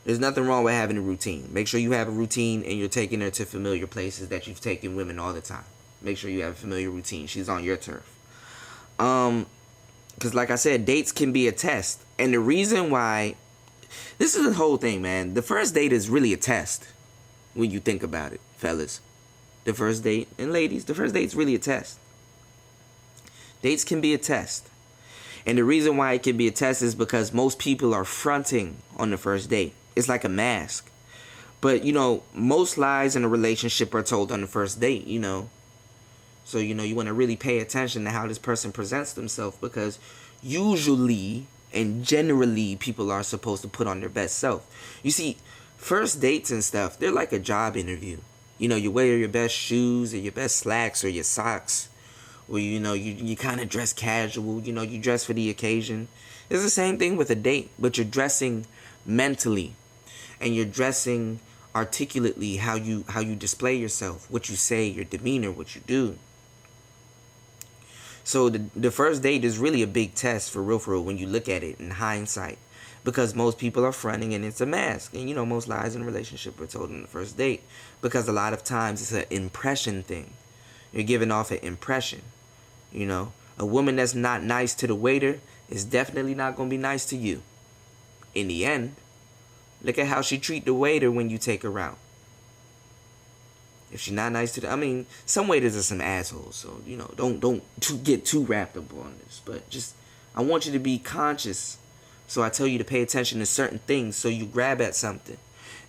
There's nothing wrong with having a routine. Make sure you have a routine and you're taking her to familiar places that you've taken women all the time. Make sure you have a familiar routine. She's on your turf. Because like I said, dates can be a test. And the reason why... This is the whole thing, man. The first date is really a test. When you think about it, fellas. The first date, and ladies, the first date's really a test. Dates can be a test. And the reason why it can be a test is because most people are fronting on the first date. It's like a mask. But, you know, most lies in a relationship are told on the first date, you know. So, you know, you want to really pay attention to how this person presents themselves, because usually and generally people are supposed to put on their best self. You see, first dates and stuff, they're like a job interview. You know, you wear your best shoes or your best slacks or your socks or you kind of dress casual, you dress for the occasion. It's the same thing with a date, but you're dressing mentally, and you're dressing articulately, how you display yourself, what you say, your demeanor, what you do. So the first date is really a big test for real when you look at it in hindsight, because most people are fronting and it's a mask, and most lies in a relationship are told on the first date, because a lot of times it's an impression thing. You're giving off an impression. A woman that's not nice to the waiter is definitely not going to be nice to you. In the end, look at how she treat the waiter when you take her out. If she's not nice to some waiters are some assholes, so don't get too wrapped up on this. But just, I want you to be conscious. So I tell you to pay attention to certain things, so you grab at something.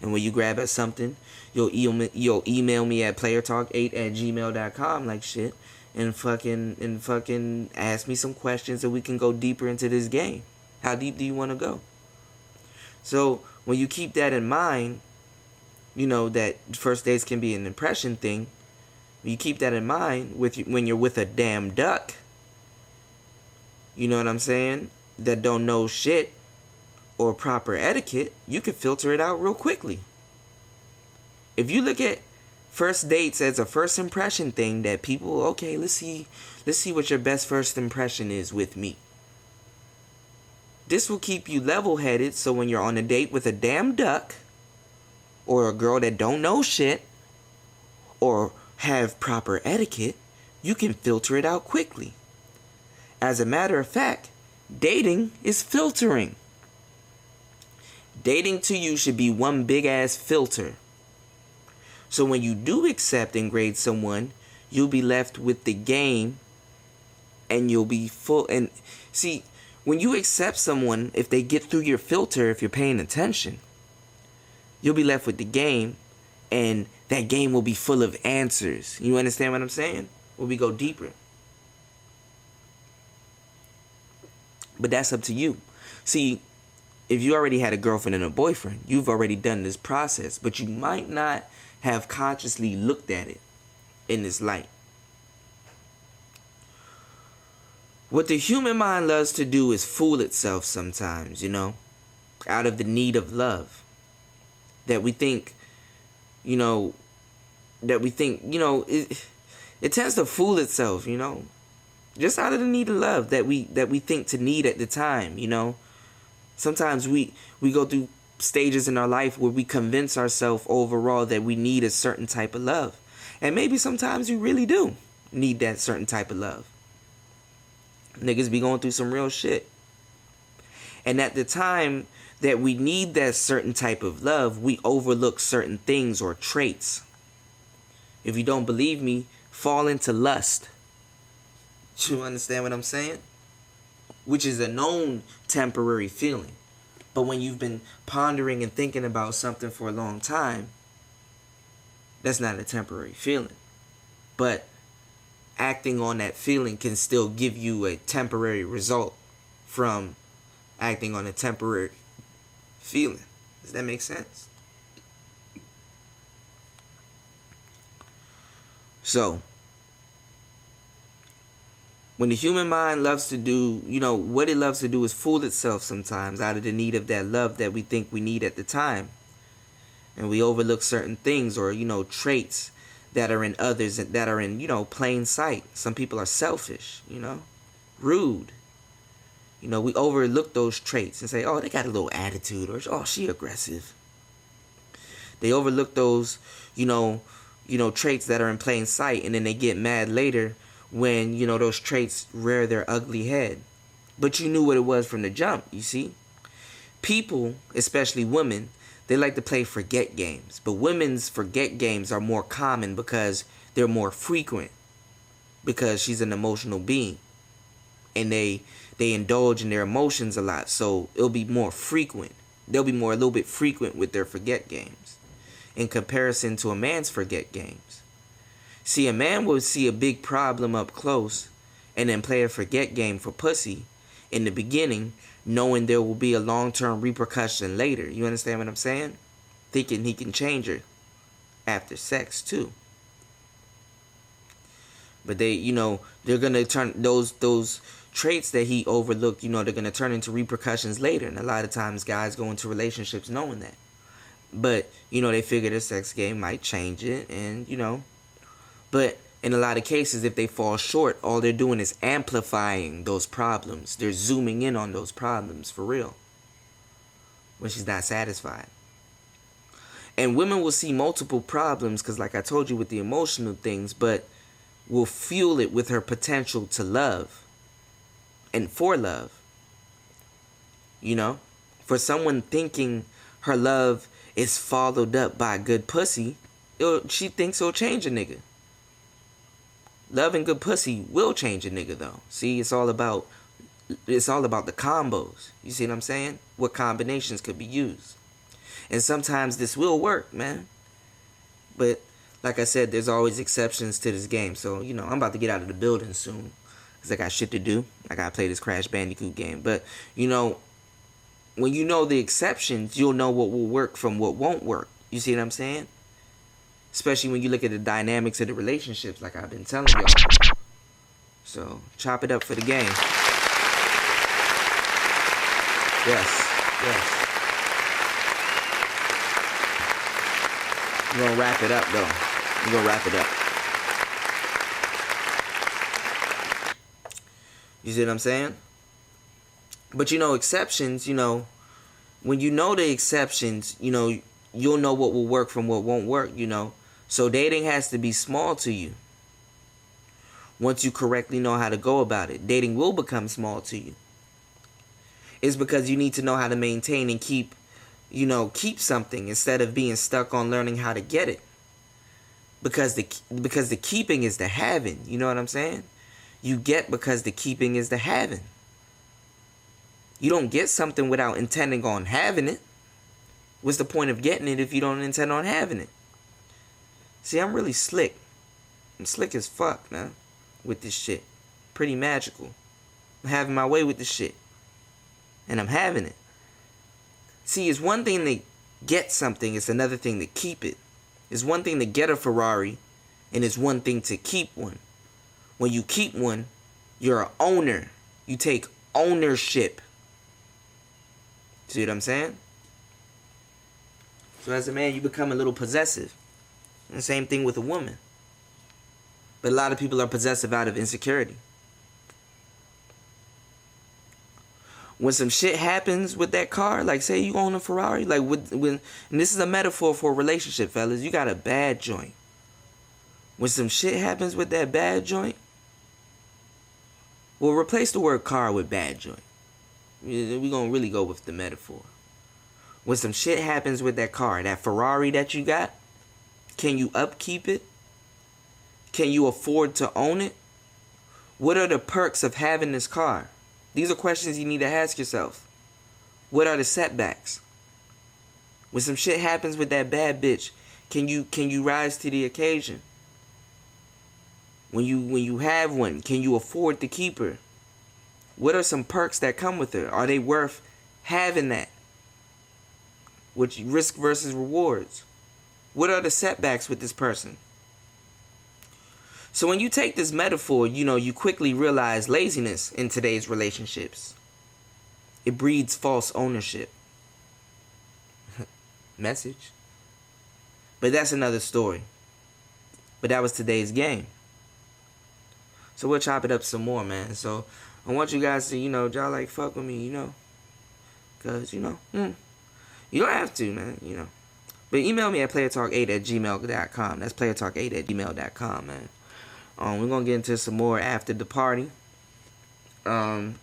And when you grab at something, you'll email me at playertalk8@gmail.com like shit, and fucking ask me some questions so we can go deeper into this game. How deep do you want to go? So when you keep that in mind, that first dates can be an impression thing. You keep that in mind when you're with a damn duck. You know what I'm saying? That don't know shit or proper etiquette, you can filter it out real quickly. If you look at first dates as a first impression thing, that people, okay, let's see what your best first impression is with me. This will keep you level-headed, so when you're on a date with a damn duck, or a girl that don't know shit, or have proper etiquette, you can filter it out quickly. As a matter of fact, dating is filtering. Dating to you should be one big ass filter. So when you do accept and grade someone, you'll be left with the game, and you'll be full. And see, when you accept someone, if they get through your filter, if you're paying attention, you'll be left with the game, and that game will be full of answers. You understand what I'm saying? When we go deeper. But that's up to you. See, if you already had a girlfriend and a boyfriend, you've already done this process, but you might not have consciously looked at it in this light. What the human mind loves to do is fool itself sometimes, out of the need of love. That we think, it tends to fool itself, just out of the need of love that we think to need at the time, Sometimes we go through stages in our life where we convince ourselves overall that we need a certain type of love. And maybe sometimes we really do need that certain type of love. Niggas be going through some real shit. And at the time that we need that certain type of love, we overlook certain things or traits. If you don't believe me, fall into lust. You understand what I'm saying? Which is a known temporary feeling. But when you've been pondering and thinking about something for a long time, that's not a temporary feeling. But acting on that feeling can still give you a temporary result from acting on a temporary feeling. Does that make sense? So, when the human mind loves to do, what it loves to do is fool itself sometimes out of the need of that love that we think we need at the time. And we overlook certain things or, traits that are in others, that are in, plain sight. Some people are selfish, rude. We overlook those traits and say, oh, they got a little attitude, or, oh, she aggressive. They overlook those, traits that are in plain sight, and then they get mad later when, those traits rear their ugly head. But you knew what it was from the jump, you see? People, especially women, they like to play forget games. But women's forget games are more common because they're more frequent. Because she's an emotional being. And they indulge in their emotions a lot. So it'll be more frequent. They'll be a little bit frequent with their forget games. In comparison to a man's forget games. See, a man will see a big problem up close and then play a forget game for pussy in the beginning, knowing there will be a long-term repercussion later. You understand what I'm saying? Thinking he can change her after sex too. But they, they're gonna turn those traits that he overlooked, they're gonna turn into repercussions later. And a lot of times guys go into relationships knowing that. But, they figure the sex game might change it, and, but in a lot of cases, if they fall short, all they're doing is amplifying those problems. They're zooming in on those problems for real when she's not satisfied. And women will see multiple problems because, like I told you, with the emotional things, but will fuel it with her potential to love and for love. For someone thinking her love is followed up by good pussy, she thinks it'll change a nigga. Love and good pussy will change a nigga, though. See, it's all about the combos. You see what I'm saying? What combinations could be used. And sometimes this will work, man. But like I said, there's always exceptions to this game. So, I'm about to get out of the building soon because I got shit to do. I got to play this Crash Bandicoot game. But, when you know the exceptions, you'll know what will work from what won't work. You see what I'm saying? Especially when you look at the dynamics of the relationships, like I've been telling y'all. So, chop it up for the game. Yes. We're going to wrap it up, though. We're going to wrap it up. You see what I'm saying? But, exceptions, when you know the exceptions, you'll know what will work from what won't work, So dating has to be small to you. Once you correctly know how to go about it, dating will become small to you. It's because you need to know how to maintain and keep something instead of being stuck on learning how to get it. Because the keeping is the having. You know what I'm saying? You get because the keeping is the having. You don't get something without intending on having it. What's the point of getting it if you don't intend on having it? See, I'm really slick. I'm slick as fuck, man, with this shit. Pretty magical. I'm having my way with this shit. And I'm having it. See, it's one thing to get something, it's another thing to keep it. It's one thing to get a Ferrari, and it's one thing to keep one. When you keep one, you're an owner. You take ownership. See what I'm saying? So as a man, you become a little possessive. And the same thing with a woman. But a lot of people are possessive out of insecurity. When some shit happens with that car, like say you own a Ferrari, like when and this is a metaphor for a relationship, fellas, you got a bad joint. When some shit happens with that bad joint, well, replace the word car with bad joint. We're gonna really go with the metaphor. When some shit happens with that car, that Ferrari that you got, can you upkeep it? Can you afford to own it? What are the perks of having this car? These are questions you need to ask yourself. What are the setbacks? When some shit happens with that bad bitch, can you rise to the occasion? When you have one, can you afford to keep her? What are some perks that come with her? Are they worth having that? Which risk versus rewards? What are the setbacks with this person? So when you take this metaphor, you quickly realize laziness in today's relationships. It breeds false ownership. Message. But that's another story. But that was today's game. So we'll chop it up some more, man. So I want you guys to, y'all like fuck with me, Because, you don't have to, man, But email me at playertalk8@gmail.com. That's playertalk8@gmail.com, man. We're going to get into some more after the party. I'm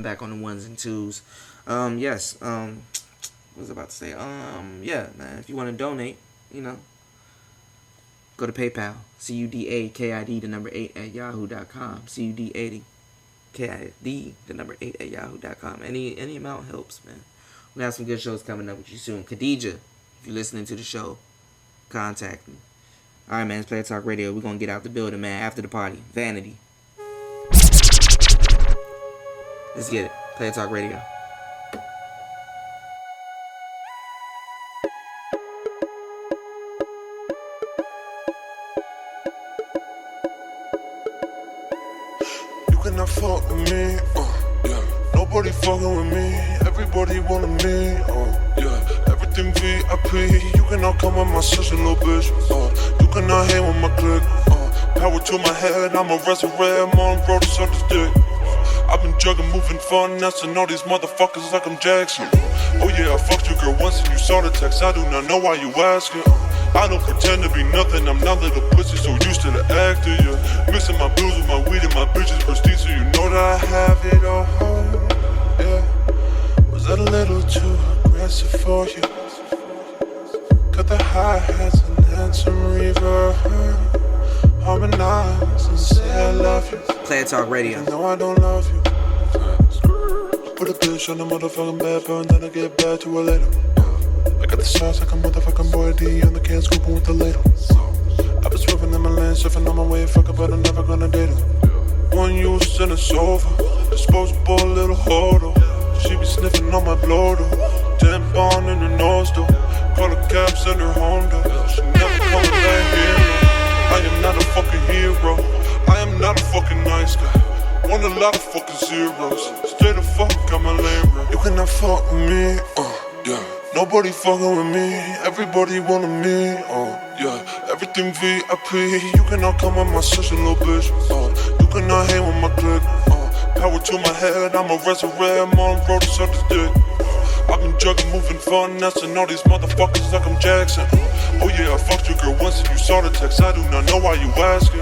back on the ones and twos. Yes. What was I about to say? Yeah, man. If you want to donate, go to PayPal. CUDAKID, the number 8 at yahoo.com. CUD80. KID, the number 8 at yahoo.com. Any amount helps, man. We have some good shows coming up with you soon. Khadija, if you're listening to the show, contact me. Alright, man, it's Player Talk Radio. We're gonna get out the building, man, after the party. Vanity. Let's get it. Player Talk Radio. cannot fuck with me, yeah. Nobody fucking with me, everybody wanted me, yeah. Everything VIP, you cannot come with my sister, little bitch, you cannot hang with my clique, power to my head, I'm a resurrect, I'm on road to suck this dick. I've been jugging, moving finesse, and all these motherfuckers like I'm Jackson. Oh yeah, I fucked your girl once and you saw the text, I do not know why you asking. I don't pretend to be nothing, I'm not little pussy, so used to the acting, yeah. Mixing my blues with my weed and my bitches prestige, so you know that I have it all, yeah. Was that a little too aggressive for you? Cut the hi-hats and add some reverb, harmonize and say I love you. Player Talk Radio. No, I don't love you. Put a bitch on the motherfucking bed, but then I get back to her later. I got the sauce like a motherfucking boy D on the can, scooping with the ladle. I been swerving in my lane, surfing on my way, fuck it, but I'm never gonna date her. One use and it's over, disposable little holder. She be sniffing on my blow though, 10 bond in her nose though. Call her cabs in her Honda, she never coming back here. I am not a fucking hero, I am not a fucking nice guy. Want a lot of fucking zeros, stay the fuck out my lane, bro. You cannot fuck with me, yeah. Nobody fucking with me, everybody wanted me, yeah. Everything VIP, you cannot come with my sister, little bitch, you cannot hang with my clique, power to my head, I'm a resurrect, I'm on road to suck this dick. I've been jugging, moving finesse, and all these motherfuckers like I'm Jackson. Oh yeah, I fucked your girl once and you saw the text, I do not know why you asking.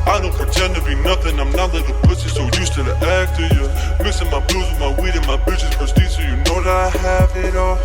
I don't pretend to be nothing, I'm not little pussy, so used to the acting, yeah. Mixing my blues with my weed and my bitches prestige, so you know that I have it all.